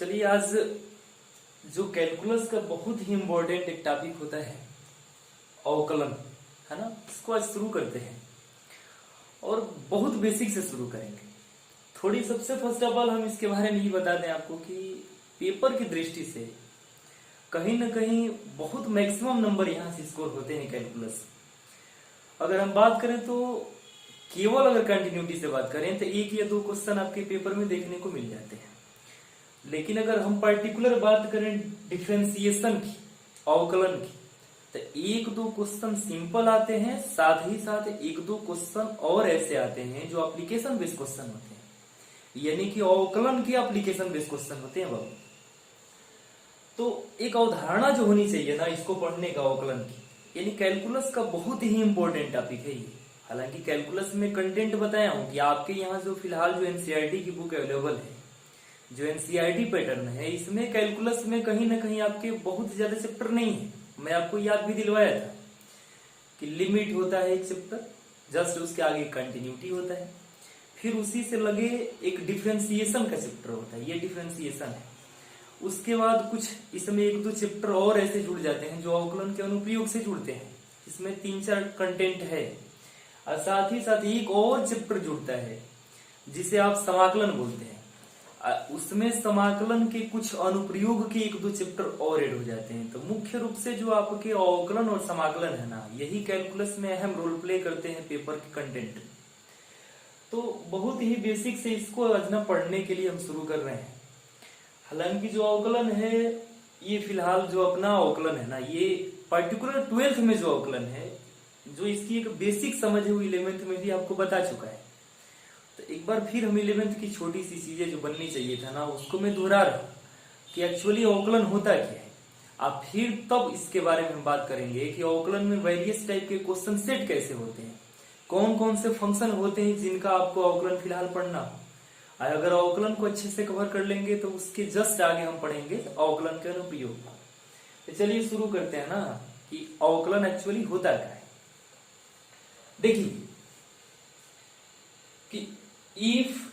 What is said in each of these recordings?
चलिए आज जो कैलकुलस का बहुत ही इम्पोर्टेंट एक टॉपिक होता है अवकलन, है ना। इसको आज शुरू करते हैं और बहुत बेसिक से शुरू करेंगे। थोड़ी सबसे फर्स्ट ऑफ ऑल हम इसके बारे में ये बता दें आपको कि पेपर की दृष्टि से कहीं ना कहीं बहुत मैक्सिमम नंबर यहाँ से स्कोर होते हैं कैलकुलस। अगर हम बात करें तो केवल अगर कंटिन्यूटी से बात करें तो एक या दो क्वेश्चन आपके पेपर में देखने को मिल जाते हैं। लेकिन अगर हम पर्टिकुलर बात करें डिफरेंशिएशन की, अवकलन की, तो एक दो क्वेश्चन सिंपल आते हैं, साथ ही साथ एक दो क्वेश्चन और ऐसे आते हैं जो एप्लीकेशन बेस्ड क्वेश्चन होते हैं, यानी कि अवकलन के एप्लीकेशन बेस्ड क्वेश्चन होते हैं बाबू। तो एक अवधारणा जो होनी चाहिए ना इसको पढ़ने का अवकलन की, यानी कैलकुलस का बहुत ही इंपॉर्टेंट टॉपिक है ये। हालांकि कैलकुलस में कंटेंट बताया हूं कि आपके यहाँ जो फिलहाल जो एनसीईआरटी की बुक अवेलेबल है, जो एनसीईआरटी पैटर्न है, इसमें कैलकुलस में कहीं ना कहीं आपके बहुत ज्यादा चैप्टर नहीं है। मैं आपको याद भी दिलवाया था कि लिमिट होता है एक चैप्टर, जस्ट उसके आगे कंटिन्यूटी होता है, फिर उसी से लगे एक डिफरेंशिएशन का चैप्टर होता है, ये डिफरेंशिएशन है। उसके बाद कुछ इसमें एक दो चैप्टर और ऐसे जुड़ जाते हैं जो अवकलन के अनुप्रयोग से जुड़ते हैं, इसमें 3-4 कंटेंट है। और साथ ही साथ एक और चैप्टर जुड़ता है जिसे आप समाकलन बोलते हैं, उसमें समाकलन के कुछ अनुप्रयोग के एक दो चैप्टर और ऐड हो जाते हैं। तो मुख्य रूप से जो आपके अवकलन और समाकलन है ना, यही कैलकुलस में अहम रोल प्ले करते हैं पेपर के कंटेंट। तो बहुत ही बेसिक से इसको आज ना पढ़ने के लिए हम शुरू कर रहे हैं। हालांकि जो अवकलन है ये फिलहाल जो अपना अवकलन है ना, ये पर्टिकुलर 12th में जो अवकलन है, जो इसकी एक बेसिक समझ है वो 11th में भी आपको बता चुका है। तो एक बार फिर हम 11th की छोटी सी चीजें जो बननी चाहिए था ना, उसको मैं दोहरा रहा हूं कि एक्चुअली अवकलन होता क्या है। आप फिर तब इसके बारे में हम बात करेंगे कि अवकलन में वेरियस टाइप के क्वेश्चन सेट कैसे होते हैं, कौन कौन से फंक्शन होते हैं जिनका आपको अवकलन फिलहाल पढ़ना हो। और अगर अवकलन को अच्छे से कवर कर लेंगे तो उसके जस्ट आगे हम पढ़ेंगे अवकलन के अनुप्रयोग। तो चलिए शुरू करते हैं ना कि अवकलन एक्चुअली होता क्या है। देखिए कि if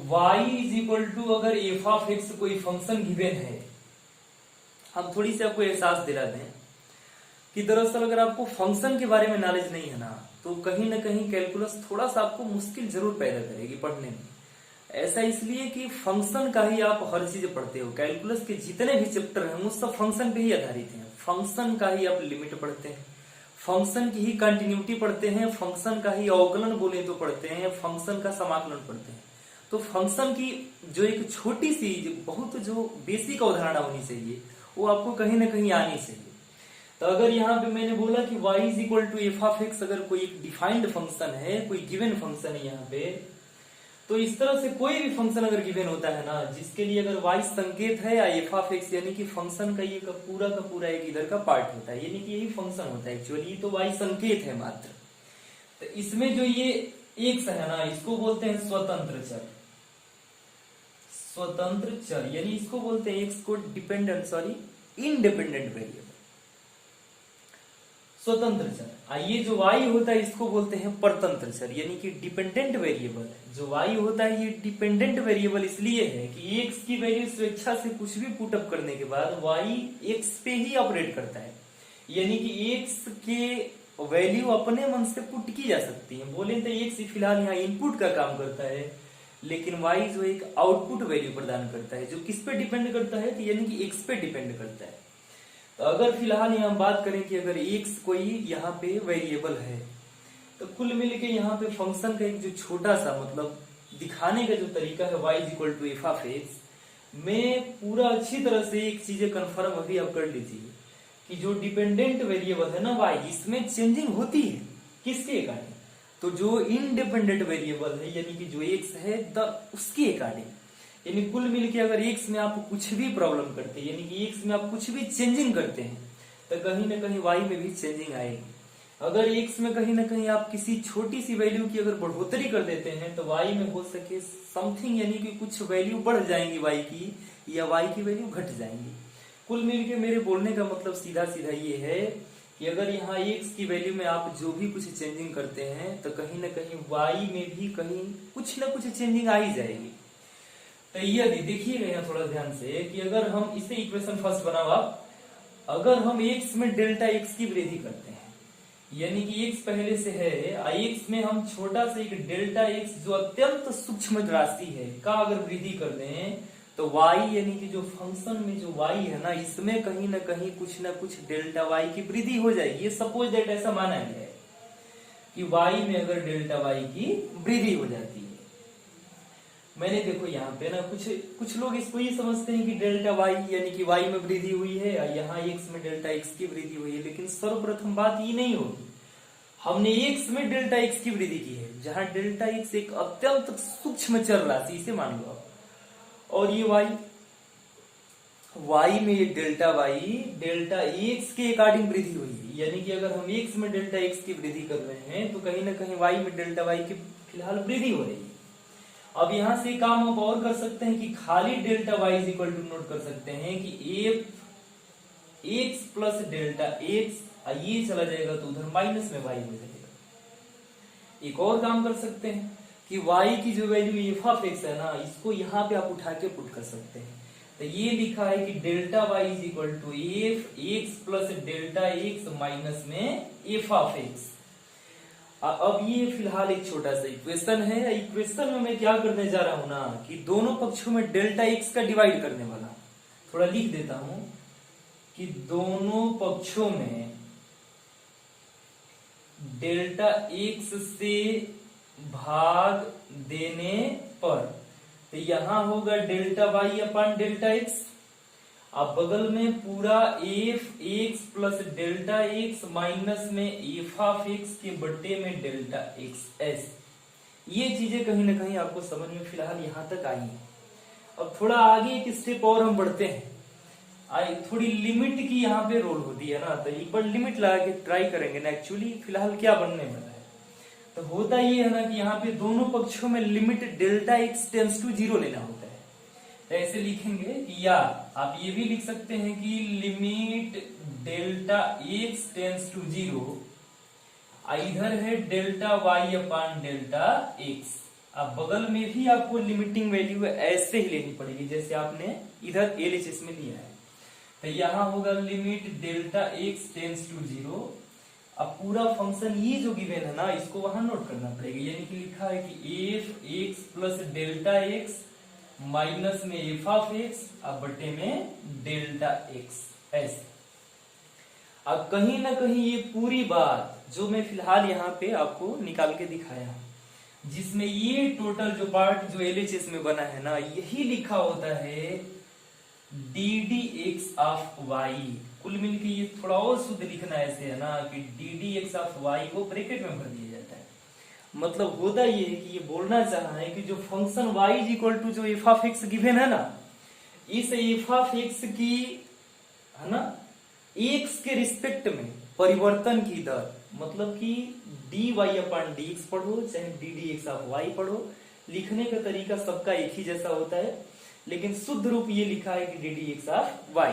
y is equal to, अगर एफ ऑफ एक्स कोई फंक्शन गिवन है, हम थोड़ी सी आपको एहसास दिला दें कि दरअसल अगर आपको फंक्शन के बारे में नॉलेज नहीं है ना, तो कहीं ना कहीं कैलकुलस थोड़ा सा आपको मुश्किल जरूर पैदा करेगी पढ़ने में। ऐसा इसलिए कि फंक्शन का ही आप हर चीज पढ़ते हो, कैलकुलस के जितने भी चैप्टर हैं वो सब फंक्शन पे ही आधारित हैं। फंक्शन का ही आप लिमिट पढ़ते हैं, फंक्शन की ही कंटिन्यूटी पढ़ते हैं, फंक्शन का ही अवकलन बोले तो पढ़ते हैं, फंक्शन का समाकलन पढ़ते हैं। तो फंक्शन की जो एक छोटी सी बहुत जो बेसिक अवधारणा होनी चाहिए वो आपको कहीं ना कहीं आनी चाहिए। तो अगर यहाँ पे मैंने बोला कि y is equal to f of x, अगर कोई एक डिफाइंड फंक्शन है, कोई गिवन फंक्शन है यहाँ पे, तो इस तरह से कोई भी फंक्शन अगर गिवन होता है ना, जिसके लिए अगर y संकेत है या एफ ऑफ एक्स, यानी कि फंक्शन का ये का पूरा एक इधर का पार्ट होता है, यानी कि यही फंक्शन होता है एक्चुअली, तो y संकेत है मात्र। तो इसमें जो ये एक्स है ना, इसको बोलते हैं स्वतंत्र चर, स्वतंत्र चर, यानी इसको बोलते हैं एक्स को इंडिपेंडेंट वेरिएबल, स्वतंत्र चर। ये जो y होता है इसको बोलते हैं परतंत्र चर, यानी कि डिपेंडेंट वेरिएबल है। जो y होता है ये डिपेंडेंट वेरिएबल इसलिए है कि x की वैल्यू स्वेच्छा से कुछ भी पुटअप करने के बाद y x पे ही ऑपरेट करता है, यानी कि x के वैल्यू अपने मन से पुट की जा सकती है। बोले तो x फिलहाल यहाँ इनपुट का काम करता है, लेकिन y जो एक आउटपुट वैल्यू प्रदान करता है, जो किस पे डिपेंड करता है, तो यानी कि x पे डिपेंड करता है। तो अगर फिलहाल यहाँ बात करें कि अगर x कोई यहाँ पे वेरिएबल है, तो कुल मिलके यहाँ पे फंक्शन का एक जो छोटा सा मतलब दिखाने का जो तरीका है y is equal to f of x, में पूरा अच्छी तरह से एक चीजें कंफर्म अभी आप कर लीजिए कि जो डिपेंडेंट वेरिएबल है ना y, इसमें चेंजिंग होती है किसके अकॉर्डिंग, तो जो इंडिपेंडेंट वेरिएबल है यानी कि जो x है उसके अकॉर्डिंग। यानी कुल मिलके अगर x में आप कुछ भी प्रॉब्लम करते हैं, यानी कि x में आप कुछ भी चेंजिंग करते हैं, तो कहीं ना कहीं y में भी चेंजिंग आएगी। अगर x में कहीं ना कहीं आप किसी छोटी सी वैल्यू की अगर बढ़ोतरी कर देते हैं, तो y में हो सके समथिंग, यानी कि कुछ वैल्यू बढ़ जाएंगी y की, या y की वैल्यू घट जाएंगी। कुल मिलके मेरे बोलने का मतलब सीधा सीधा ये है कि अगर यहाँ x की वैल्यू में आप जो भी कुछ चेंजिंग करते हैं, तो कहीं ना कहीं y में भी कहीं कुछ ना कुछ चेंजिंग आ ही जाएगी। तो यदि देखिएगा यहाँ थोड़ा ध्यान से कि अगर हम इसे इक्वेशन फर्स्ट बनाओ आप, अगर हम x में डेल्टा x की वृद्धि करते हैं, यानी कि x पहले से है, x में हम छोटा सा एक डेल्टा x जो अत्यंत सूक्ष्म राशि है का अगर वृद्धि कर दें तो y यानी कि जो फंक्शन में जो y है ना, इसमें कहीं ना कहीं कुछ ना कुछ डेल्टा y की वृद्धि हो जाएगी। ये सपोज दैट ऐसा माना गया है कि y में अगर डेल्टा y की वृद्धि हो जाती है। मैंने देखो यहाँ पे ना कुछ लोग इसको ये समझते हैं कि डेल्टा y यानी कि y में वृद्धि हुई है और यहाँ x में डेल्टा x की वृद्धि हुई है, लेकिन सर्वप्रथम बात ये नहीं होगी। हमने x में डेल्टा x की वृद्धि की है, जहां डेल्टा x एक अत्यंत सूक्ष्म चर राशि, इसे मान लो आप, और ये y में ये डेल्टा y डेल्टा x के अकॉर्डिंग वृद्धि हुई है। यानी कि अगर हम x में डेल्टा x की वृद्धि कर रहे हैं तो कहीं ना कहीं y में डेल्टा y की फिलहाल वृद्धि हो रही है। अब यहां से काम आप और कर सकते हैं कि खाली delta y is equal to नोट कर सकते हैं कि f x plus delta x, ये चला जाएगा तो उधर माइनस में y हो जाएगा। एक और काम कर सकते हैं कि y की जो वैल्यू f ऑफ x है ना, इसको यहाँ पे आप उठा के पुट कर सकते हैं। तो ये लिखा है कि delta y is equal to f x plus delta x minus में एफ ऑफ एक्स। अब ये फिलहाल एक छोटा सा इक्वेशन है। इक्वेशन में मैं क्या करने जा रहा हूं ना कि दोनों पक्षों में डेल्टा एक्स का डिवाइड करने वाला, थोड़ा लिख देता हूं कि दोनों पक्षों में डेल्टा एक्स से भाग देने पर, तो यहां होगा delta y upon delta x. अब बगल में पूरा f x plus delta x minus में एफ ऑफ एक्स के बट्टे में डेल्टा एक्स एस। ये चीजें कहीं ना कहीं आपको समझ में फिलहाल यहां तक आई है। अब थोड़ा आगे एक स्टेप और हम बढ़ते हैं। थोड़ी लिमिट की यहाँ पे रोल होती है ना, तो एक बार लिमिट लगा के ट्राई करेंगे ना एक्चुअली फिलहाल क्या बनने वाला है। तो होता ये है ना कि यहाँ पे दोनों पक्षों में limit delta x tends to zero लेना होता है। तो ऐसे लिखेंगे कि या आप ये भी लिख सकते हैं कि limit delta x tends to zero, इधर है delta y upon delta x. अब बगल में भी आपको लिमिटिंग वैल्यू ऐसे ही लेनी पड़ेगी जैसे आपने इधर एलएचएस में लिया है। तो यहां होगा limit delta x tends to zero. अब पूरा फंक्शन ये जो गिवन है ना, इसको वहां नोट करना पड़ेगा। यानी कि लिखा है कि F x plus delta x minus में एफ ऑफ एक्स, अब बटे में डेल्टा एक्स ऐसे। अब कहीं ना कहीं ये पूरी बात जो मैं फिलहाल यहाँ पे आपको निकाल के दिखाया, जिसमें ये टोटल जो पार्ट जो एलएचएस में बना है ना, यही लिखा होता है d D x of y. कुल मिलकर ये थोड़ा और शुद्ध लिखना ऐसे है ना कि D D x of y को ब्रैकेट में भर दिया जाता है। मतलब होता ये है कि ये बोलना चाह रहा है कि जो function y is equal to जो एफ ऑफ एक्स गिवन है ना, इस एफ ऑफ एक्स की है ना एक्स के रिस्पेक्ट में परिवर्तन की दर, मतलब कि d Y upon D x पढ़ो चाहे d D x of y पढ़ो, लिखने का तरीका सबका एक ही जैसा होता है, लेकिन शुद्ध रूप ये लिखा है कि D D x of Y.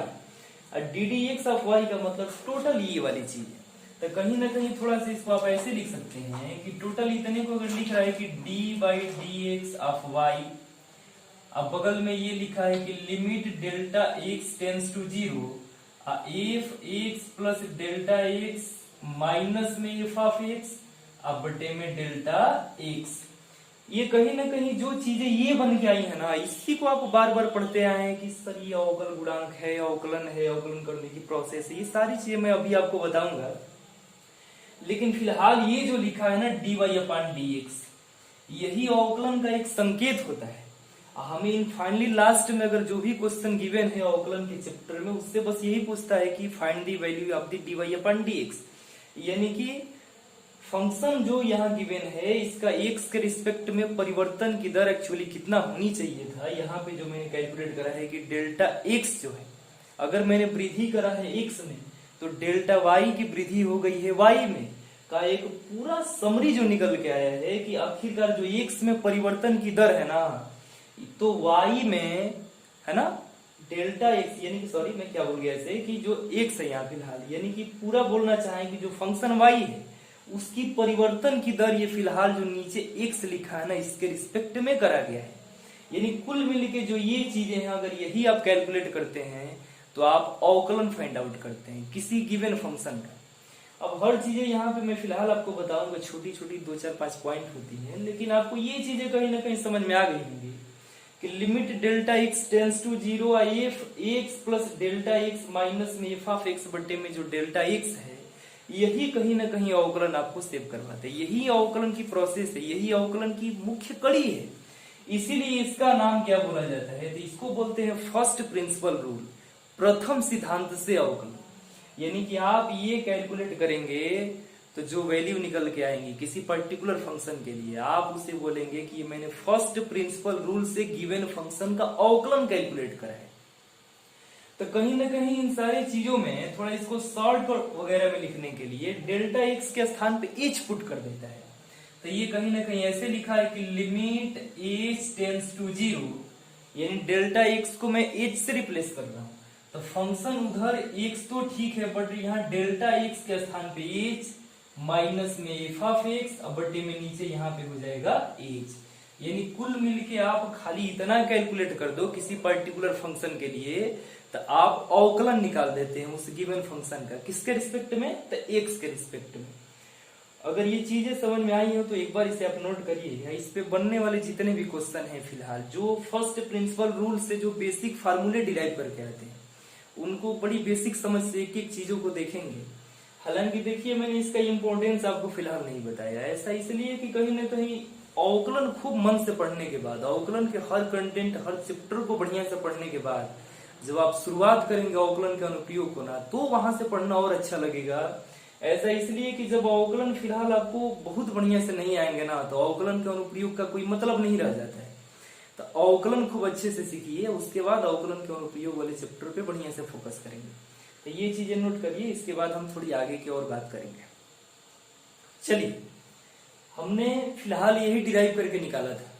और D D x of Y का मतलब टोटल ये वाली चीज है। तो कहीं ना कहीं थोड़ा सा इसको आप ऐसे लिख सकते हैं कि टोटल इतने को अगर लिख रहा है कि d by d x of y, अब बगल में ये लिखा है कि limit delta x tends to zero f x plus delta x minus में एफ ऑफ एक्स, अब बटे में डेल्टा एक्स। ये कहीं ना कहीं जो चीजें ये बन के आई है ना, इसी को आप बार बार पढ़ते आए हैं कि सर ये अवकल गुणांक है, अवकलन है, अवकलन करने की प्रोसेस है, ये सारी चीजें मैं अभी आपको बताऊंगा। लेकिन फिलहाल ये जो लिखा है ना d Y upon D x, यही अवकलन का एक संकेत होता है। हमें फाइनली लास्ट में अगर जो भी क्वेश्चन गिवन है अवकलन के चैप्टर में, उससे बस यही पूछता है कि find the value of the d Y upon D x. यानी कि फंक्शन जो यहाँ गिवन है इसका एक्स के रिस्पेक्ट में परिवर्तन की दर एक्चुअली कितना होनी चाहिए था। यहाँ पे जो मैंने कैलकुलेट करा है कि डेल्टा एक्स जो है, अगर मैंने वृद्धि करा है एक्स में, तो डेल्टा वाई की वृद्धि हो गई है वाई में का एक पूरा समरी जो निकल के आया है कि आखिरकार जो एक्स में परिवर्तन की दर है ना, तो वाई में है ना डेल्टा एक्स, यानी कि सॉरी मैं क्या बोल गया ऐसे कि जो एक्स है यहाँ फिलहाल, यानी कि पूरा बोलना चाहें कि जो फंक्शन वाई है उसकी परिवर्तन की दर ये फिलहाल जो नीचे एक्स लिखा है ना, इसके रिस्पेक्ट में करा गया है। यानी कुल मिल के जो ये चीजें हैं अगर यही आप कैलकुलेट करते हैं तो आप अवकलन फाइंड आउट करते हैं किसी गिवन फंक्शन का। अब हर चीजें यहाँ पे मैं फिलहाल आपको बताऊंगा, छोटी छोटी 2 4 5 पॉइंट होती है, लेकिन आपको ये चीजें कहीं ना कहीं समझ में आ गई होंगी कि limit delta x tends to 0 f x plus delta x minus में एफ ऑफ एक्स बट्टे में जो डेल्टा एक्स है, यही कहीं ना कहीं अवकलन आपको सेव करवाते हैं। यही अवकलन की प्रोसेस है, यही अवकलन की मुख्य कड़ी है, इसीलिए इसका नाम क्या बोला जाता है, तो इसको बोलते हैं फर्स्ट प्रिंसिपल रूल, प्रथम सिद्धांत से अवकलन। यानी कि आप ये कैलकुलेट करेंगे तो जो वैल्यू निकल के आएंगी किसी पर्टिकुलर फंक्शन के लिए, आप उसे बोलेंगे कि मैंने फर्स्ट प्रिंसिपल रूल से गिवन फंक्शन का अवकलन कैलकुलेट करा है। तो कहीं ना कहीं इन सारी चीजों में थोड़ा इसको शॉर्ट वगैरह में लिखने के लिए डेल्टा एक्स के स्थान पे एच पुट कर देता है। तो ये कहीं ना कहीं ऐसे लिखा है कि लिमिट एच टेंस टू 0, यानी डेल्टा एक्स को मैं एच से रिप्लेस कर रहा हूं। तो फंक्शन उधर एक्स तो ठीक है, बट यहाँ डेल्टा एक्स के स्थान पे एच माइनस में एफ ऑफ एक्स, अब बट्टे में नीचे यहाँ पे हो जाएगा एच। यानी कुल मिलके आप खाली इतना कैलकुलेट कर दो किसी पर्टिकुलर फंक्शन के लिए, तो आप अवकलन निकाल देते हैं उस गिवन फंक्शन का। किसके रिस्पेक्ट में, तो एक्स के रिस्पेक्ट में। अगर ये चीजें समझ में आई हो तो एक बार इसे आप नोट करिए। इस पे बनने वाले जितने भी क्वेश्चन हैं फिलहाल, जो फर्स्ट प्रिंसिपल रूल से जो बेसिक फार्मूले डिराइव करके आते हैं, उनको बड़ी बेसिक समझ से एक एक चीजों को देखेंगे। हालांकि देखिए मैंने इसका इम्पोर्टेंस आपको फिलहाल नहीं बताया, ऐसा इसलिए कि कहीं ना कहीं अवकलन खूब मन से पढ़ने के बाद, अवकलन के हर कंटेंट हर चैप्टर को बढ़िया से पढ़ने के बाद जब आप शुरुआत करेंगे अवकलन के अनुप्रयोग को ना, तो वहां से पढ़ना और अच्छा लगेगा। ऐसा इसलिए कि जब अवकलन फिलहाल आपको बहुत बढ़िया से नहीं आएंगे ना, तो अवकलन के अनुप्रयोग का कोई मतलब नहीं रह जाता है। तो अवकलन खूब अच्छे से सीखिए, उसके बाद अवकलन के अनुप्रयोग वाले चैप्टर पे बढ़िया से फोकस करेंगे। तो ये चीजें नोट करिए, इसके बाद हम थोड़ी आगे की और बात करेंगे। चलिए, हमने फिलहाल यही डिराइव करके निकाला था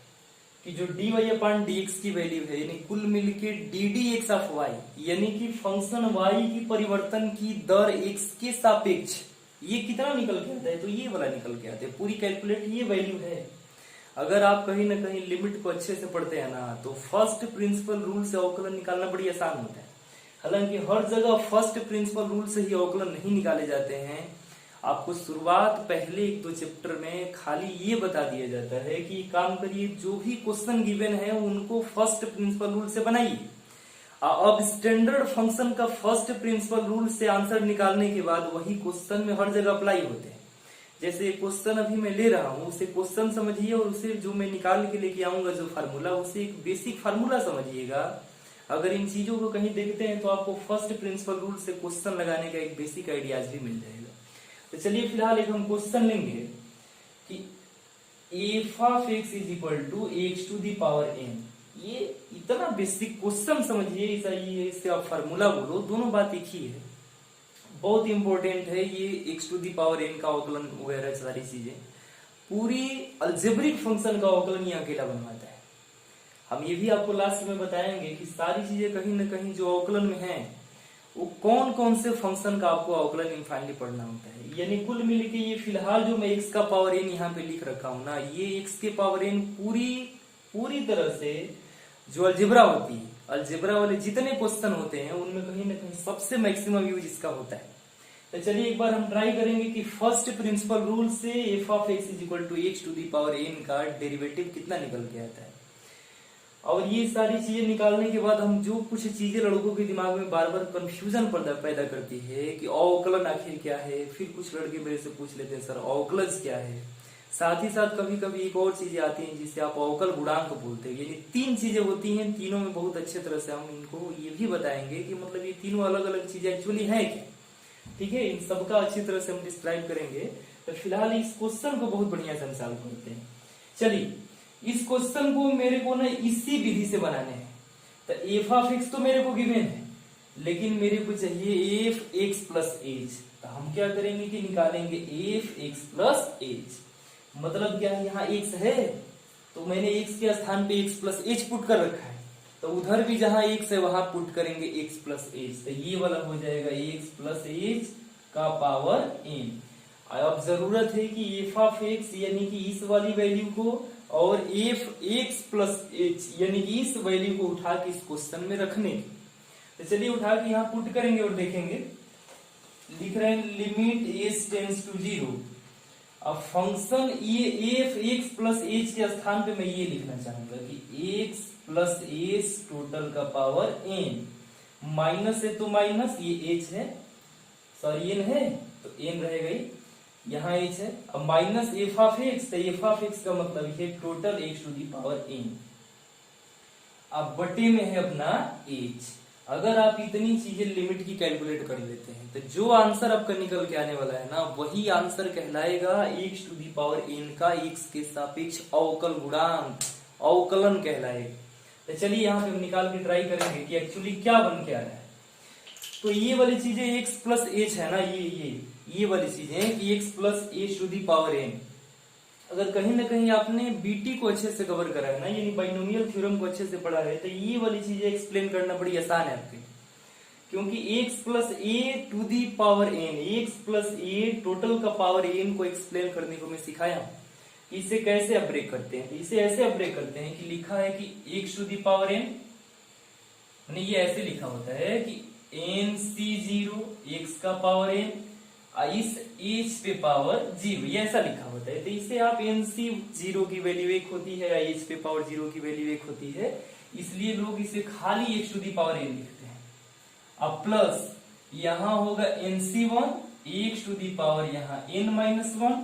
कि जो dy अपॉन dx की वैल्यू है, यानी कुल मिलके ddx ऑफ y, यानी कि फंक्शन y की परिवर्तन की दर x के सापेक्ष, ये कितना निकल के आता है, तो ये वाला निकल के आता है। पूरी कैलकुलेट ये वैल्यू है। अगर आप कहीं ना कहीं लिमिट को अच्छे से पढ़ते हैं ना, तो फर्स्ट प्रिंसिपल रूल से अवकलन निकालना बड़ी आसान होता है। हालांकि हर जगह फर्स्ट प्रिंसिपल रूल से ही अवकलन नहीं निकाले जाते हैं। आपको शुरुआत पहले 1-2 चैप्टर में खाली ये बता दिया जाता है कि काम करिए, जो भी क्वेश्चन गिवन है उनको फर्स्ट प्रिंसिपल रूल से बनाइए। अब स्टैंडर्ड फंक्शन का फर्स्ट प्रिंसिपल रूल से आंसर निकालने के बाद वही क्वेश्चन में हर जगह अप्लाई होते हैं। जैसे क्वेश्चन अभी मैं ले रहा हूं, उसे क्वेश्चन समझिए और उसे जो मैं निकाल के लेके आऊंगा जो फार्मूला, उसे एक बेसिक फार्मूला समझिएगा। अगर इन चीजों को कहीं देखते हैं तो आपको फर्स्ट प्रिंसिपल रूल से क्वेश्चन लगाने का एक बेसिक आइडियाज भी मिल जाएगा। तो चलिए फिलहाल एक हम क्वेश्चन लेंगे कि f of x is equal to x to the power n. ये इतना बेसिक क्वेश्चन समझिए, इससे आप फार्मूला बोलो, दोनों बात एक ही है। बहुत इंपॉर्टेंट है ये x to the power n का अवकलन वगैरह सारी चीजें। पूरी अलजेब्रिक फंक्शन का अवकलन ये अकेला बनवाता है। हम ये भी आपको लास्ट में बताएंगे कि सारी चीजें कहीं ना कहीं जो अवकलन में है वो कौन कौन से फंक्शन का आपको अवकलन इनफाइनली पढ़ना होता है। यानी कुल मिलके ये फिलहाल जो मैं एक्स का पावर एन यहाँ पे लिख रखा हूं ना, ये एक्स के पावर एन पूरी तरह से जो अलजेब्रा होती है, अलजेब्रा वाले जितने क्वेश्चन होते हैं उनमें कहीं ना कहीं सबसे मैक्सिमम यूज इसका होता है। तो चलिए एक बार हम ट्राई करेंगे कि फर्स्ट प्रिंसिपल रूल से f of x is equal to x to the power n का डेरिवेटिव कितना निकल के आता है। और ये सारी चीजें निकालने के बाद हम जो कुछ चीजें लड़कों के दिमाग में बार बार कंफ्यूजन पैदा करती है कि अवकलन आखिर क्या है, फिर कुछ लड़के मेरे से पूछ लेते हैं सर अवकलज क्या है। साथ ही साथ कभी कभी एक और चीजें आती हैं जिसे आप अवकल गुणांक बोलते हैं। यानी 3 चीजें होती हैं, तीनों में बहुत अच्छे तरह से हम इनको ये भी बताएंगे कि मतलब ये तीनों अलग अलग चीजें एक्चुअली है क्या। ठीक है, इन सबका अच्छी तरह से हम डिस्क्राइब करेंगे। तो फिलहाल इस क्वेश्चन को बहुत बढ़िया से हम सॉल्व करते हैं। चलिए, इस क्वेश्चन को मेरे को ना इसी विधि से बनाने हैं। तो एफ ऑफ एक्स तो मेरे को गिवन है, लेकिन मेरे को चाहिए एफ एक्स प्लस एच। तो हम क्या करेंगे कि निकालेंगे एफ एक्स प्लस एच। मतलब क्या है, यहाँ एक्स है तो मैंने एक्स के स्थान पे एक्स प्लस एच पुट कर रखा है, तो उधर भी जहां एक्स है वहां पुट करेंगे एक्स प्लस एच। तो ये वाला हो जाएगा एक्स प्लस एच का पावर एन। अब जरूरत है कि एफ ऑफ एक्स यानी कि इस वाली वैल्यू को और एफ एक्स प्लस एच, यानी कि इस वैल्यू को उठा के इस क्वेश्चन में रखने की। तो चलिए उठा के यहाँ पुट करेंगे और देखेंगे। लिख रहे हैं limit h tends to zero. अब फंक्शन ये एफ एक्स प्लस एच के स्थान पे मैं ये लिखना चाहूंगा कि एक्स प्लस एच टोटल का पावर एन, माइनस है तो माइनस, ये एच है, सॉरी एन है तो एन रहेगा ही, यहाँ एच है। अब माइनस एफ ऑफ एक्स, तो एफ ऑफ एक्स का मतलब है total x to the power n. अब बटे में है अपना एच। अगर आप इतनी चीजें लिमिट की कैलकुलेट कर लेते हैं तो जो आंसर आपका निकल के आने वाला है ना, वही आंसर कहलाएगा x to the power n का एक्स के सापेक्ष अवकल गुणांक, अवकलन कहलाएगा। तो चलिए यहाँ पे हम निकाल के ट्राई करेंगे कि एक्चुअली क्या बन के आ रहा है। तो ये वाली चीजें एक्स प्लस एच है ना, ये वाली चीजें कि x plus h to the power n, अगर कहीं ना कहीं आपने बीटी को अच्छे से कवर करा है ना, यानी बाइनोमियल थ्योरम को अच्छे से पढ़ा है, तो ये वाली चीजें एक्सप्लेन करना बड़ी आसान है आपके, क्योंकि x plus a to the power n, x plus a total का पावर एन को एक्सप्लेन करने को मैं सिखाया हूं। इसे कैसे आप ब्रेक करते हैं? इसे ऐसे आप ब्रेक करते हैं कि लिखा है कि x to the power n, ये ऐसे लिखा होता है कि एन सी जीरो एक्स का पावर एन, इस एच पे पावर जीरो, ये ऐसा लिखा होता है। तो इसे आप एन सी जीरो की वैल्यू एक होती है या एच पे पावर जीरो की वैल्यू एक होती है, इसलिए लोग इसे खाली x to the power n लिखते हैं। अब प्लस यहां होगा n C one x to the power यहाँ एन माइनस वन,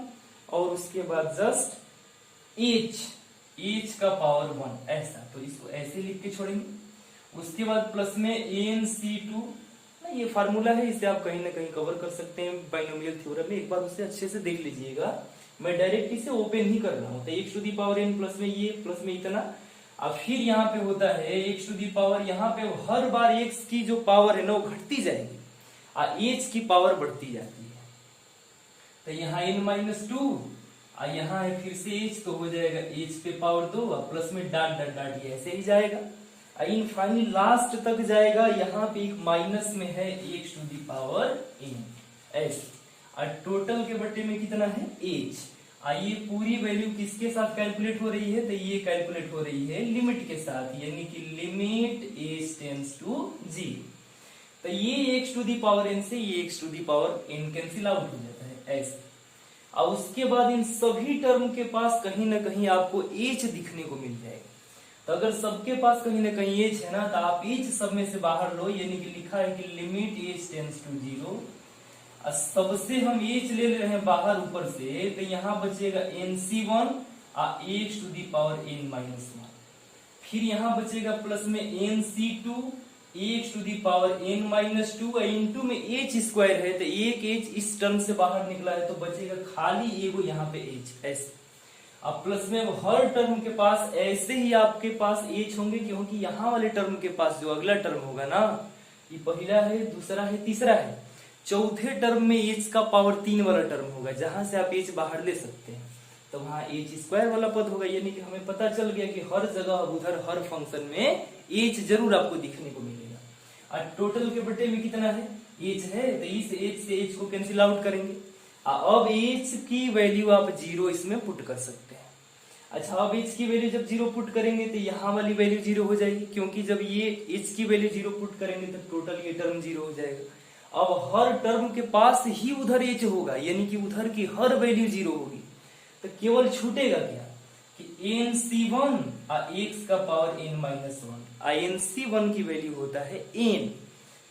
और उसके बाद जस्ट एच का पावर वन, ऐसा। तो इसको ऐसे लिख के छोड़ेंगे। उसके बाद प्लस में एन सी टू, ये फार्मूला है, इसे आप कहीं ना कहीं कवर कर सकते हैं बाइनोमियल थ्योरम में, एक बार उसे अच्छे से देख लीजिएगा। मैं डायरेक्ट इसे ओपन ही कर रहा हूं। तो x to the power n plus में ये, प्लस में इतना। अब फिर यहाँ पे होता है एक्स टू दी पावर, यहाँ पे हर बार एक्स की जो पावर है ना वो घटती जाएगी और एच की पावर बढ़ती जाती है। तो यहाँ एन माइनस टू, और यहाँ है फिर से एच, तो हो जाएगा एच पे पावर दो, प्लस में डाट डाट डाट, ये ऐसे ही जाएगा। इन फाइनली लास्ट तक जाएगा, यहाँ पे एक माइनस में है x to the power n, ऐसे। और टोटल के बट्टे में कितना है एच। ये पूरी वैल्यू किसके साथ कैलकुलेट हो रही है? तो ये कैलकुलेट हो रही है लिमिट के साथ, यानी कि limit h tends to g. तो ये x to the power n से ये x to the power n cancel out हो जाता है, ऐसे। और उसके बाद इन सभी टर्म के पास कहीं ना कहीं आपको एच दिखने को मिल जाएगा। तो अगर सबके पास कहीं ना कहीं एच है ना, तो आप एच सब में से बाहर लो, यानी कि लिखा है कि limit h tends to zero. सबसे हम एच ले रहे हैं बाहर ऊपर से, तो यहाँ बचेगा एन सी वन और x to the power n minus one. फिर यहाँ बचेगा प्लस में n C two x to the power n minus two, into में एच स्क्वायर है, तो एक एच इस टर्म से बाहर निकला है, तो बचेगा खाली एगो यहाँ पे एच, ऐसे। अब प्लस में हर टर्म के पास ऐसे ही आपके पास एच होंगे, क्योंकि यहाँ वाले टर्म के पास जो अगला टर्म होगा ना, ये पहला है, दूसरा है, तीसरा है, चौथे टर्म में एच का पावर 3 वाला टर्म होगा, जहां से आप एच बाहर ले सकते हैं। तो वहां एच स्क्वायर वाला पद होगा, यानी कि हमें पता चल गया कि हर जगह उधर हर फंक्शन में एच जरूर आपको दिखने को मिलेगा। और टोटल के बटे में कितना है? एच है, तो इस एच से एच को कैंसिल आउट करेंगे। अब एच की वैल्यू आप जीरो इसमें पुट कर सकते हैं। अच्छा, अब एच की वैल्यू जब जीरो पुट करेंगे तो यहाँ वाली वैल्यू जीरो हो जाएगी, क्योंकि जब ये एच की वैल्यू जीरो पुट करेंगे तो टोटल ये टर्म जीरो हो जाएगा। अब हर टर्म के पास ही उधर एच होगा, यानी कि उधर की हर वैल्यू जीरो होगी। तो केवल छूटेगा क्या कि एन सी वन और एक्स का power n minus one, n C one की वैल्यू होता है एन,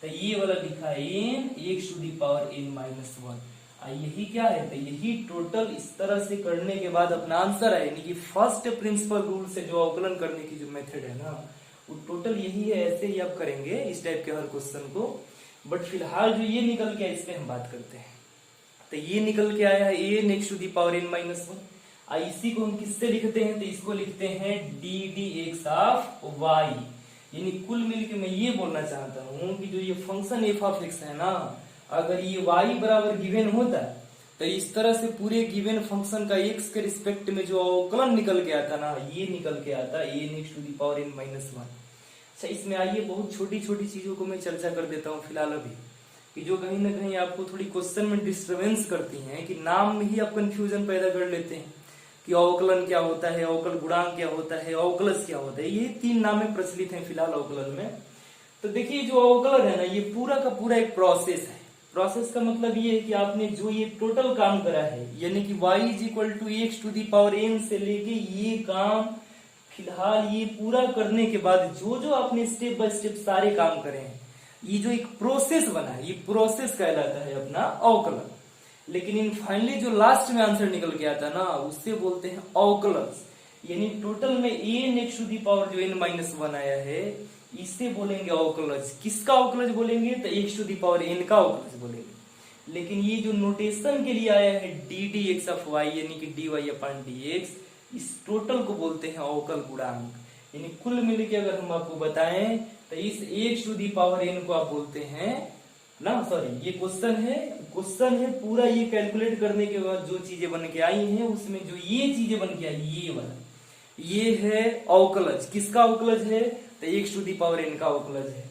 तो ये वाला लिखा है n x to the power n minus one. यही क्या है? तो यही टोटल इस तरह से करने के बाद अपना आंसर है, यानी कि फर्स्ट प्रिंसिपल रूल से जो अवकलन करने की जो मेथड है ना, वो टोटल यही है। ऐसे ही आप करेंगे इस टाइप के हर क्वेश्चन को। बट फिलहाल जो ये निकल के इस पे हम बात करते हैं। तो ये निकल के आया है n x to the power n minus one. इसी को हम किससे लिखते हैं? तो इसको लिखते हैं d D x of y. यानी कुल मिलके मैं ये बोलना चाहता हूँ कि जो ये फंक्शन एफ ऑफ एक्स है ना, अगर ये y बराबर गिवन होता तो इस तरह से पूरे गिवन फंक्शन का x के रिस्पेक्ट में जो अवकलन निकल के आता ना, ये निकल के आता n x to the power n minus one. अच्छा, इसमें आइए बहुत छोटी छोटी चीजों को मैं चर्चा कर देता हूँ फिलहाल अभी, कि जो कहीं ना कहीं आपको थोड़ी क्वेश्चन में डिस्टर्बेंस करती हैं, कि नाम में ही आप कंफ्यूजन पैदा कर लेते हैं। कि अवकलन क्या होता है, अवकल गुणांक क्या होता है, अवकलज क्या होता है। ये 3 नामें प्रचलित हैं फिलहाल अवकलन में। तो देखिए जो अवकलन है ना, ये पूरा का पूरा एक प्रोसेस है। प्रोसेस का मतलब ये है कि आपने जो ये टोटल काम करा है, यानी कि y is equal to x to the power n से लेके ये काम फिलहाल ये पूरा करने के बाद जो जो आपने स्टेप बाय स्टेप सारे काम करे हैं, ये जो एक प्रोसेस बना है, ये प्रोसेस कहलाता है अपना अवकलन। लेकिन इन फाइनली जो लास्ट में आंसर निकल के आता है ना, उससे बोलते हैं अवकलज। यानी टोटल में n x to the power जो n माइनस 1 आया है, इसे बोलेंगे अवकलज। किसका अवकलज बोलेंगे? तो x to the power n का अवकलज बोलेंगे। लेकिन ये जो नोटेशन के लिए आया है d D x of y, यानी कि d Y upon D x, इस टोटल को बोलते हैं अवकल गुणांक। यानी कुल मिलकर अगर हम आपको बताएं तो इस x to the power n को आप बोलते हैं ना, सॉरी ये क्वेश्चन है पूरा। ये कैलकुलेट करने के बाद जो चीजें बन के आई हैं, उसमें जो ये चीजें बन के आई, ये वाला ये है अवकलज। किसका अवकलज है? तो x to the power n का अवकलज है।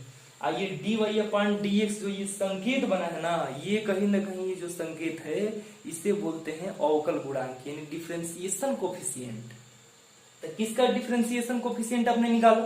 ये d Y upon D x जो ये संकेत बना है ना, ये कहीं ना कहीं ये जो संकेत है, इसे बोलते हैं अवकल गुणांक, यानी डिफरेंशिएशन कोफिशिएंट। तो किसका डिफरेंशिएशन कोफिशिएंट आपने निकाला?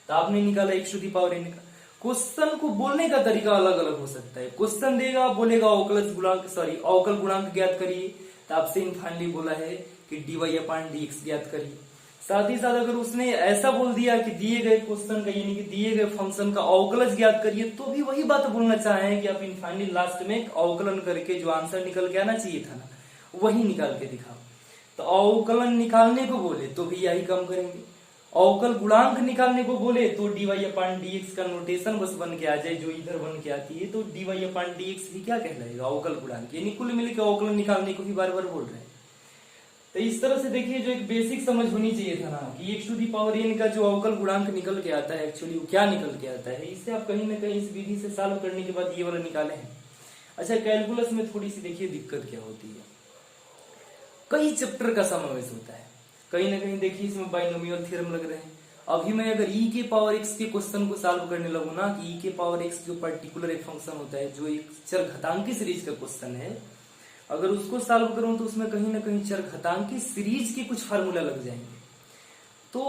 तो आपने निकाला x to the power n का। क्वेश्चन को बोलने का तरीका अलग अलग हो सकता है। क्वेश्चन देगा, बोलेगा अवकलज गुणांक, सॉरी अवकल गुणांक ज्ञात करिए, तो आपसे फाइनली बोला है कि d Y upon D x ज्ञात करिए। साथ ही साथ अगर उसने ऐसा बोल दिया कि दिए गए क्वेश्चन का, यानी कि दिए गए फंक्शन का अवकलज ज्ञात करिए, तो भी वही बात बोलना चाहे कि आप इन फाइनली लास्ट में अवकलन करके जो आंसर निकल के आना चाहिए था ना, वही निकाल के दिखाओ। तो अवकलन निकालने को बोले तो भी यही काम करेंगे। अवकल गुणांक निकालने को बोले तो D Y upon D x का नोटेशन बस बन के आ जाए, जो इधर बन के आती है, तो D Y upon D X ही क्या कहलाएगा? अवकल गुणांक। यानी कुल मिलकर अवकलन निकालने को ही बार बार बोल रहे हैं। तो इस तरह से देखिए जो एक बेसिक समझ होनी चाहिए था ना, कि x to the power n का जो अवकल गुणांक निकल के आता है, एक्चुअली वो क्या निकल के आता है, इससे आप कहीं ना कहीं इस विधि से सॉल्व करने के बाद ये वाला निकाले हैं। अच्छा, कैलकुलस में थोड़ी सी देखिए दिक्कत क्या होती है, कई चैप्टर का समावेश होता है। कहीं ना कहीं देखिए इसमें बाइनोमियल थ्योरम लग रहे हैं। अभी मैं अगर e के पावर x के क्वेश्चन को सॉल्व करने लगूँ ना, कि e के पावर x जो पर्टिकुलर एक फंक्शन होता है, जो एक चरघातांकी सीरीज का क्वेश्चन है, अगर उसको सॉल्व करूं तो उसमें कहीं ना कहीं चरघातांकी सीरीज के कुछ फार्मूला लग जाएंगे। तो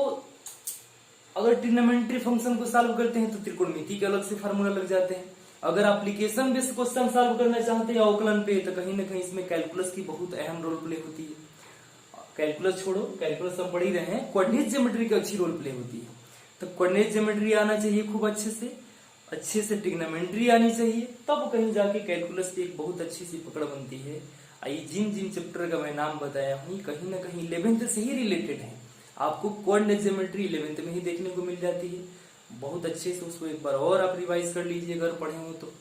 अगर ट्रिग्नोमेट्री फंक्शन को सॉल्व करते हैं तो त्रिकोणमिति के अलग से फार्मूला लग जाते हैं। अगर एप्लीकेशन बेस्ड क्वेश्चन सॉल्व करना चाहते हैं अवकलन पे, तो कहीं ना कहीं इसमें कैलकुलस की बहुत अहम रोल प्ले होती है। कैलकुलस छोड़ो, कैलकुलस सब पढ़ ही रहे हैं, कोऑर्डिनेट ज्योमेट्री की अच्छी रोल प्ले होती है। तो कोऑर्डिनेट ज्योमेट्री आना चाहिए खूब अच्छे से ट्रिग्नोमेट्री आनी चाहिए, तब कहीं जाके कैलकुलस की एक बहुत अच्छी सी पकड़ बनती है। जिन जिन चैप्टर का मैं नाम बताया हूँ, कहीं ना कहीं 11th से ही रिलेटेड है। आपको कोऑर्डिनेट ज्योमेट्री 11th में ही देखने को मिल जाती है। बहुत अच्छे से उसको एक बार और आप रिवाइज कर लीजिए अगर पढ़े हो तो।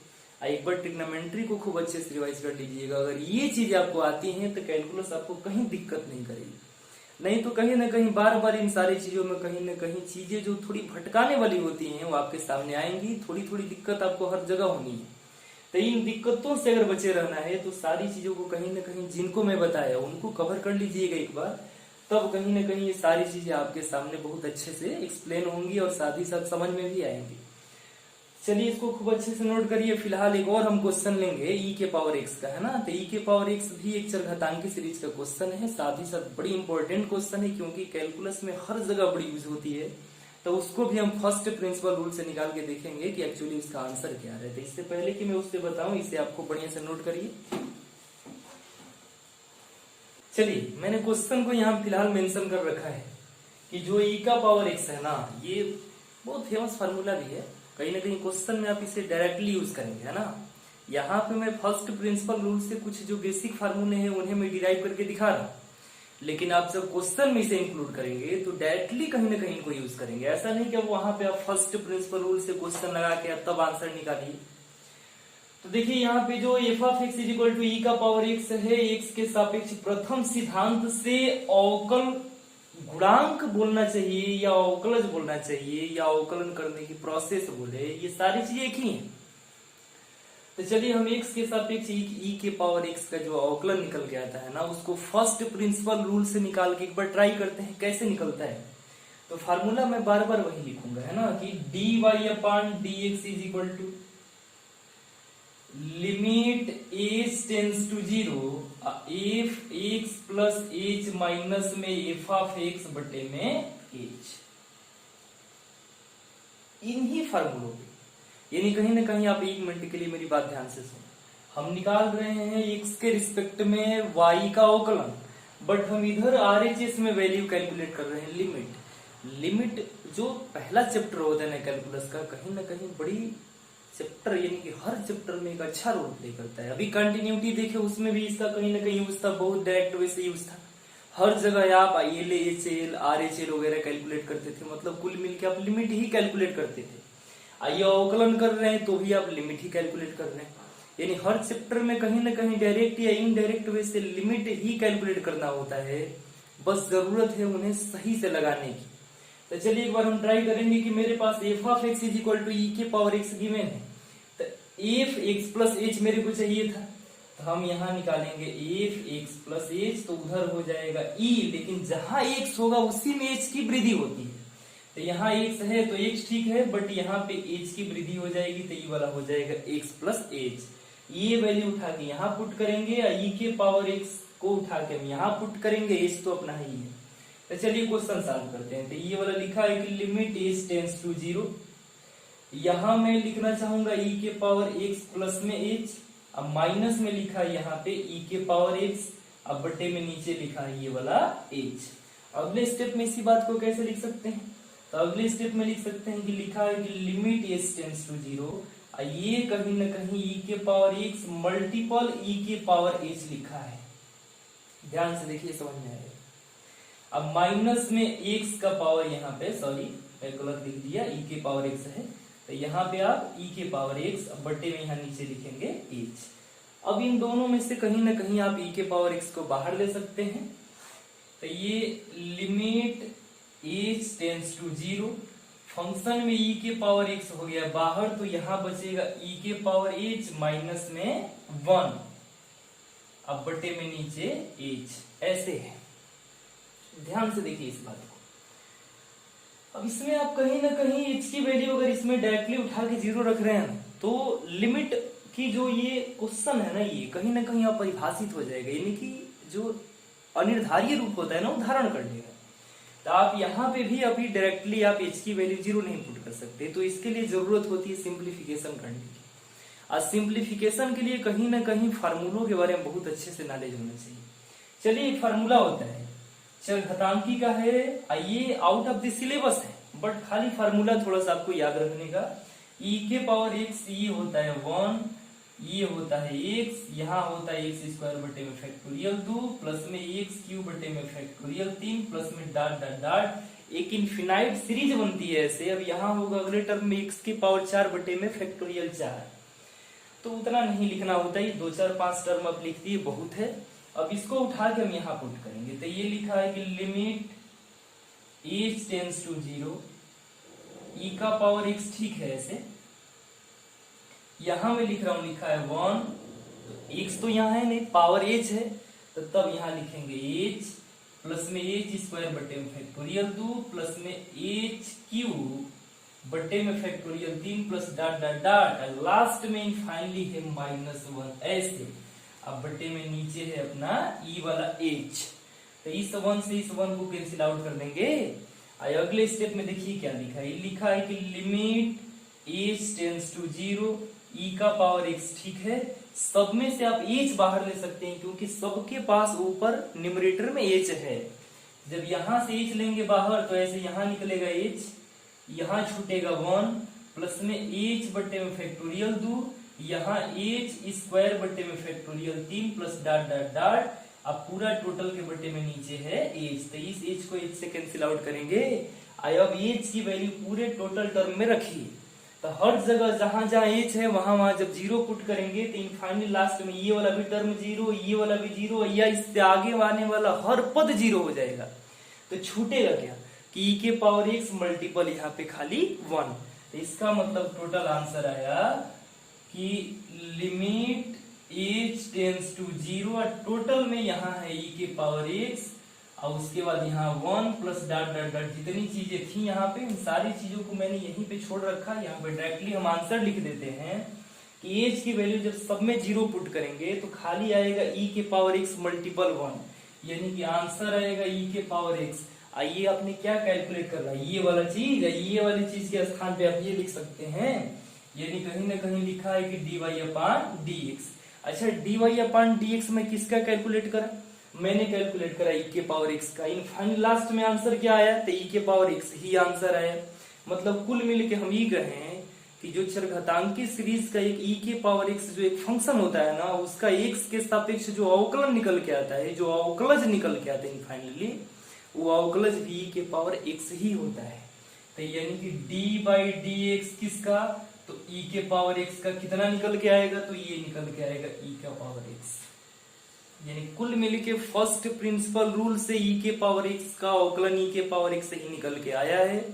एक बार ट्रिग्नोमेट्री को खूब अच्छे से रिवाइज कर लीजिएगा। अगर ये चीज आपको आती है तो कैलकुलस आपको कहीं दिक्कत नहीं करेगी। नहीं तो कहीं ना कहीं बार बार इन सारी चीजों में कहीं ना कहीं चीजें जो थोड़ी भटकाने वाली होती हैं, वो आपके सामने आएंगी। थोड़ी थोड़ी दिक्कत आपको हर जगह होनी है। तो इन दिक्कतों से अगर बचे रहना है तो सारी चीजों को कहीं ना कहीं जिनको मैं बताया उनको कवर कर लीजिएगा एक बार, तब कहीं ना कहीं ये सारी चीजें आपके सामने बहुत अच्छे से एक्सप्लेन होंगी और साथ ही साथ समझ में भी आएंगी। चलिए इसको खूब अच्छे से नोट करिए। फिलहाल एक और हम क्वेश्चन लेंगे e के पावर x का, है ना। तो e के पावर x भी एक चरघातांकी सीरीज का क्वेश्चन है, साथ ही साथ बड़ी इंपॉर्टेंट क्वेश्चन है, क्योंकि कैलकुलस में हर जगह बड़ी यूज होती है। तो उसको भी हम फर्स्ट प्रिंसिपल रूल से निकाल के देखेंगे कि एक्चुअली उसका आंसर क्या है। तो इससे पहले कि मैं उससे बताऊं, इसे आपको बढ़िया से नोट करिए। चलिए मैंने क्वेश्चन को यहाँ फिलहाल मेंशन कर रखा है कि जो e का पावर x है ना, ये बहुत फेमस फार्मूला भी है। कहीं ना कहीं क्वेश्चन में आप इसे डायरेक्टली यूज करेंगे, है ना। यहाँ पे मैं फर्स्ट प्रिंसिपल रूल से कुछ जो बेसिक फार्मूले हैं उन्हें मैं डिराइव करके दिखा रहा हूँ, लेकिन आप जब क्वेश्चन में इसे इंक्लूड करेंगे तो डायरेक्टली कहीं ना कहीं इनको यूज करेंगे। ऐसा नहीं कि अब वहां पे आप फर्स्ट प्रिंसिपल रूल से क्वेश्चन लगा के तब आंसर निकालिए। तो देखिए यहाँ पे जो F of x is equal to E का पावर एक्स है, एक्स के सापेक्ष प्रथम सिद्धांत से अवकल गुणांक बोलना चाहिए या अवकलज बोलना चाहिए या अवकलन करने की प्रोसेस बोले, ये सारी चीजें एक ही हैं। तो चलिए हम x के सापेक्ष e के पावर x का जो अवकलन निकल के आता है ना, उसको फर्स्ट प्रिंसिपल रूल से निकाल के एक बार ट्राई करते हैं कैसे निकलता है। तो फार्मूला मैं बार बार वही लिखूंगा, है ना, कि dy upon dx is equal to limit h tends to 0 f x plus h minus में एफ ऑफ एक्स बटे में एच। इन्हीं फार्मूलों पे, यानी कहीं ना कहीं आप 1 मिनट के लिए मेरी बात ध्यान से सुनो। हम निकाल रहे हैं एक्स के रिस्पेक्ट में वाई का अवकलन, बट हम इधर आरएचएस में वैल्यू कैलकुलेट कर रहे हैं लिमिट। जो पहला चैप्टर होता है ना कैलकुलस का, कहीं ना कहीं बड़ी चैप्टर यानी कि हर चैप्टर में एक अच्छा रोल प्ले करता है। अभी कंटिन्यूटी देखे उसमें भी इसका कहीं ना कहीं यूज था, बहुत डायरेक्ट वे से यूज था। हर जगह आप L H L R H L वगैरह कैलकुलेट करते थे, मतलब कुल मिलकर आप लिमिट ही कैलकुलेट करते थे। आइए अवकलन कर रहे हैं तो भी आप लिमिट ही कैलकुलेट कर रहे हैं, यानी हर चैप्टर में कहीं ना कहीं डायरेक्ट या इनडायरेक्ट वे से लिमिट ही कैलकुलेट करना होता है, बस जरूरत है उन्हें सही से लगाने की। तो चलिए एक बार हम ट्राई करेंगे कि मेरे पास F of x is equal to E के पावर एक्स गिवन है, तो एफ एक्स प्लस एच मेरे को चाहिए था, तो हम यहाँ निकालेंगे एफ एक्स प्लस एच, तो उधर हो जाएगा ई, लेकिन जहां एक्स होगा उसी में एच की वृद्धि होती है। तो यहाँ एक्स है तो एक्स ठीक है, बट यहाँ पे एच की वृद्धि हो जाएगी, तो ई वाला हो जाएगा एक्स प्लस एच। ये वैल्यू उठा के यहाँ पुट करेंगे, ई के पावर एक्स को उठा के हम यहाँ पुट करेंगे, एच तो अपना ही है। तो चलिए क्वेश्चन सॉल्व करते हैं। तो ये वाला लिखा है कि लिमिट एच टेंड्स टू 0। यहां मैं लिखना चाहूंगा ई के पावर एक्स प्लस में एच, अब माइनस में लिखा है यहाँ पे ई के पावर एक्स, अब बटे में नीचे लिखा है ये वाला एच। अगले स्टेप में इसी बात को कैसे लिख सकते हैं, तो अगले स्टेप में लिख सकते हैं कि लिखा है कि लिमिट एच टेंड्स टू 0, ये कहीं ना कहीं ई के पावर एक्स मल्टीपल ई के पावर एच लिखा है, ध्यान से देखिए समझ में आएगा। अब माइनस में एक्स का पावर यहाँ पे, सॉरी मैं गलत लिख दिया, ई के पावर एक्स है, तो यहाँ पे आप ई के पावर एक्स बट्टे में यहाँ नीचे लिखेंगे एच। अब इन दोनों में से कहीं ना कहीं आप ई के पावर एक्स को बाहर ले सकते हैं, तो ये limit h tends to 0, function में ई के पावर एक्स हो गया बाहर, तो यहाँ बचेगा ई के पावर एच माइनस में 1, अब बट्टे में नीचे एच, ऐसे है। ध्यान से देखिए इस बात को। अब इसमें आप कहीं ना कहीं एच की वैल्यू अगर इसमें डायरेक्टली उठा के 0 रख रहे हैं, तो लिमिट की जो ये क्वेश्चन है ना, ये कहीं ना कहीं अपरिभाषित हो जाएगा, यानी कि जो अनिर्धारीय रूप होता है ना, वो धारण कर लेगा। तो आप यहाँ पे भी अभी डायरेक्टली आप एच की वैल्यू 0 नहीं पुट कर सकते, तो इसके लिए जरूरत होती है सिंप्लीफिकेशन करने की। और सिंप्लीफिकेशन के लिए कहीं ना कहीं फार्मूलों के बारे में बहुत अच्छे से नॉलेज होना चाहिए। चलिए एक फार्मूला होता है चरघातांकी का है, ये आउट ऑफ द सिलेबस है, बट खाली फार्मूला थोड़ा सा आपको याद रखने का। ई के पावर एक्स ये होता है 1, ये होता है एक्स, यहाँ होता है एक्स स्क्वायर बटे में फैक्टोरियल 2 प्लस में एक्स क्यूब बटे में फैक्टोरियल 3 प्लस में डॉट डॉट डॉट, एक इनफिनाइट सीरीज बनती है ऐसे। अब यहाँ होगा अगले टर्म में एक्स की पावर 4 बटे में फैक्टोरियल 4, तो उतना नहीं लिखना होता है, 2 4 5 टर्म आप लिख दिए बहुत है। अब इसको उठा के हम यहाँ पुट करेंगे, तो ये लिखा है कि लिमिट एच टेंड्स टू 0, ई का पावर एक्स ठीक है ऐसे, यहां मैं लिख रहा हूं, लिखा है 1, तो एक्स तो यहाँ है नहीं, पावर एच है, तो तब यहाँ लिखेंगे एच प्लस में एच स्क्वायर बटे में फैक्टोरियल 2 प्लस में एच क्यूब बटे में factorial 3 plus dot dot dot, last में फाइनली है -1 ऐसे। अब बटे में नीचे है अपना ई वाला एच, तो इस 1 से इस 1 को कैंसिल आउट कर देंगे। अगले स्टेप में देखिए क्या लिखा है, लिखा है कि लिमिट एच टेंड्स टू 0, ई का पावर एक्स ठीक है, सब में से आप एच बाहर ले सकते हैं क्योंकि सबके पास ऊपर न्यूमरेटर में एच है। जब यहां से एच लेंगे बाहर तो ऐसे यहां निकलेगा एच, यहां छूटेगा 1 प्लस में एच बटे में फैक्टोरियल 2, यहाँ एच स्क्वायर बटे में factorial 3 plus dot dot dot, अब पूरा टोटल के बटे में नीचे है एच, तो इस एच को एच से कैंसिल आउट करेंगे। अब एच की वैल्यू पूरे टोटल टर्म में रखिए, तो हर जगह जहां जहां एच है वहां वहां जब 0 पुट करेंगे तो इन फाइनल लास्ट में ये वाला भी टर्म 0, ये वाला भी 0, या इससे आगे आने वाला हर पद 0 हो जाएगा। तो छूटेगा क्या कि ई के पावर एक्स मल्टीपल यहाँ पे खाली 1, तो इसका मतलब टोटल आंसर आया कि लिमिट एच टेंड्स टू 0, और टोटल में यहाँ है ई के पावर एक्स, और उसके बाद यहाँ 1 प्लस डॉट डॉट डॉट, जितनी चीजें थी यहाँ पे इन सारी चीजों को मैंने यहीं पे छोड़ रखा। यहाँ पे डायरेक्टली हम आंसर लिख देते हैं कि एज की वैल्यू जब सब में 0 पुट करेंगे तो खाली आएगा e के पावर x मल्टीपल 1, यानी कि आंसर आएगा e के पावर x। आइए आपने क्या कैलकुलेट कर रहा है, ये वाला चीज, ये वाली चीज के स्थान पे आप ये लिख सकते हैं, यानी कहीं ना कहीं लिखा है कि dy अपान dx। अच्छा dy अपान dx में किसका कैलकुलेट करा, मैंने कैलकुलेट करा e के पावर x का। इन फाइनल लास्ट में आंसर क्या आया, तो e के पावर x ही आंसर आया। मतलब कुल मिल के हम ये कहें कि जो चरघातांकी सीरीज का एक e के पावर x जो एक फंक्शन होता है ना, उसका x के सापेक्ष जो अवकलन निकल के आता है, जो अवकलज निकल के आता है फाइनली, वो अवकलज भी e के पावर x ही होता है। तो यानी कि d बाई डी एक्स किसका, तो e के पावर x का कितना निकल के आएगा, तो ये निकल के आएगा e का पावर x। यानी कुल मिल के फर्स्ट प्रिंसिपल रूल से e के पावर x का अवकलन e के पावर x ही निकल के आया है।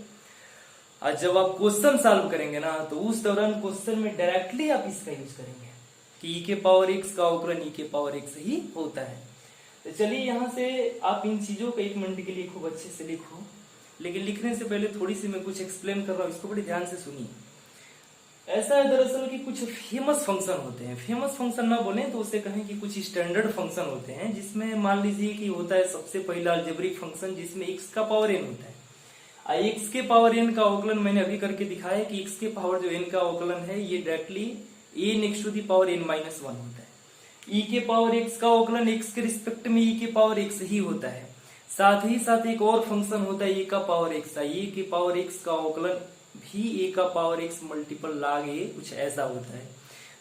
और जब आप क्वेश्चन सॉल्व करेंगे ना, तो उस दौरान क्वेश्चन में डायरेक्टली आप इसका यूज करेंगे कि e के पावर x का अवकलन e के पावर x ही होता है। तो चलिए यहाँ से आप इन चीजों को 1 मिनट के लिए खूब अच्छे से लिखो, लेकिन लिखने से पहले थोड़ी सी मैं कुछ एक्सप्लेन कर रहा हूँ, इसको बड़े ध्यान से सुनिए। ऐसा है दरअसल कि कुछ फेमस फंक्शन होते हैं, फेमस फंक्शन ना बोले तो उसे कहें कि कुछ स्टैंडर्ड फंक्शन होते हैं, जिसमें मान लीजिए कि होता है सबसे पहला अलजेब्रिक फंक्शन जिसमें x का पावर n होता है। x के पावर n का अवकलन मैंने अभी करके दिखाया कि x के पावर जो n का अवकलन है ये directly a next to the power n minus 1 होता है। e के पावर x का अवकलन x के रिस्पेक्ट में e के पावर x ही होता है। साथ ही साथ एक और फंक्शन होता है a का पावर x, a के पावर x का अवकलन भी a का power x multiple log a, कुछ ऐसा होता है।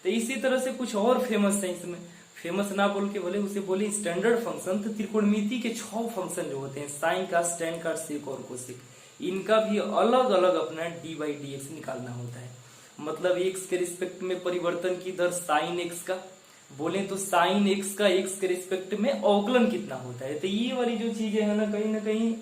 तो इसी तरह से कुछ और फेमस है, इसमें फेमस ना बोल के बोले उसे बोले स्टैंडर्ड फंक्शन। तो त्रिकोणमिति के 6 फंक्शन जो होते हैं, साइन का, स्टैन का, सेक और कोसेक, इनका भी अलग अलग अपना डी बाई डी एक्स निकालना होता है। मतलब x के रिस्पेक्ट में परिवर्तन की दर साइन x का, बोले तो साइन x का x के रिस्पेक्ट में अवकलन कितना होता है। तो ये वाली जो चीजें है ना कहीं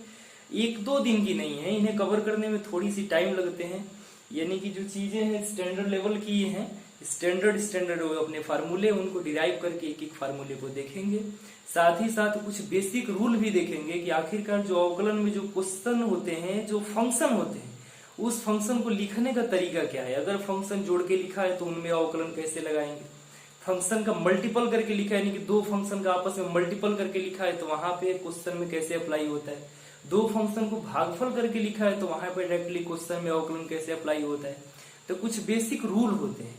1-2 दिन की नहीं है, इन्हें कवर करने में थोड़ी सी टाइम लगते हैं। यानी कि जो चीजें हैं स्टैंडर्ड लेवल की हैं, स्टैंडर्ड अपने फार्मूले उनको डिराइव करके एक एक फार्मूले को देखेंगे। साथ ही साथ कुछ बेसिक रूल भी देखेंगे कि आखिरकार जो अवकलन में जो क्वेश्चन होते हैं, जो फंक्शन होते हैं, उस फंक्शन को लिखने का तरीका क्या है। अगर फंक्शन जोड़ के लिखा है तो उनमें अवकलन कैसे लगाएंगे, फंक्शन का मल्टीपल करके लिखा है, यानी कि 2 फंक्शन का आपस में मल्टीपल करके लिखा है तो वहां पे क्वेश्चन में कैसे अप्लाई होता है। 2 फंक्शन को भागफल करके लिखा है तो वहां पे डायरेक्टली क्वेश्चन में अवकलन कैसे अप्लाई होता है। तो कुछ बेसिक रूल होते हैं,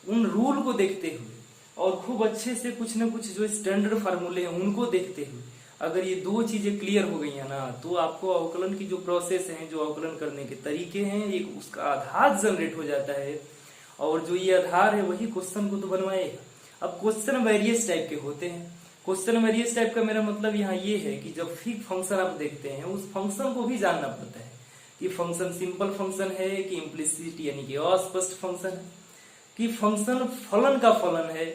उन रूल को देखते हुए और खूब अच्छे से कुछ न कुछ जो स्टैंडर्ड फार्मूले हैं उनको देखते हुए अगर ये 2 चीजें क्लियर हो गई है ना, तो आपको अवकलन की जो प्रोसेस है, जो अवकलन करने के तरीके हैं, एक उसका आधार जनरेट हो जाता है। और जो ये आधार है वही क्वेश्चन को तो बनवाएगा। अब क्वेश्चन वेरियस टाइप के होते हैं। क्वेश्चन वेरियस टाइप का मेरा मतलब यहाँ ये है कि जब फिर फंक्शन आप देखते हैं, उस फंक्शन को भी जानना पड़ता है कि फंक्शन सिंपल फंक्शन है कि इम्प्लिसिट यानी कि अस्पष्ट फंक्शन है, कि फंक्शन फलन का फलन है,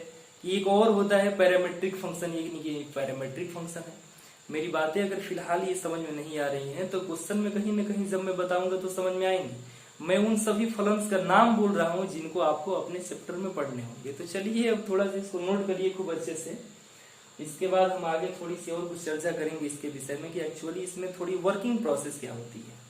कि एक और होता है पैरामेट्रिक फंक्शन, यानी कि पैरामेट्रिक फंक्शन है। मेरी बातें अगर फिलहाल ये समझ में नहीं आ रही हैं तो क्वेश्चन में कहीं ना कहीं जब मैं बताऊंगा तो समझ में आएंगे। मैं उन सभी फलन्स का नाम बोल रहा हूँ जिनको आपको अपने चैप्टर में पढ़ने होंगे। तो चलिए अब थोड़ा सा इसको नोट करिए खूब अच्छे से। इसके बाद हम आगे थोड़ी सी और कुछ चर्चा करेंगे इसके विषय में कि एक्चुअली इसमें थोड़ी वर्किंग प्रोसेस क्या होती है।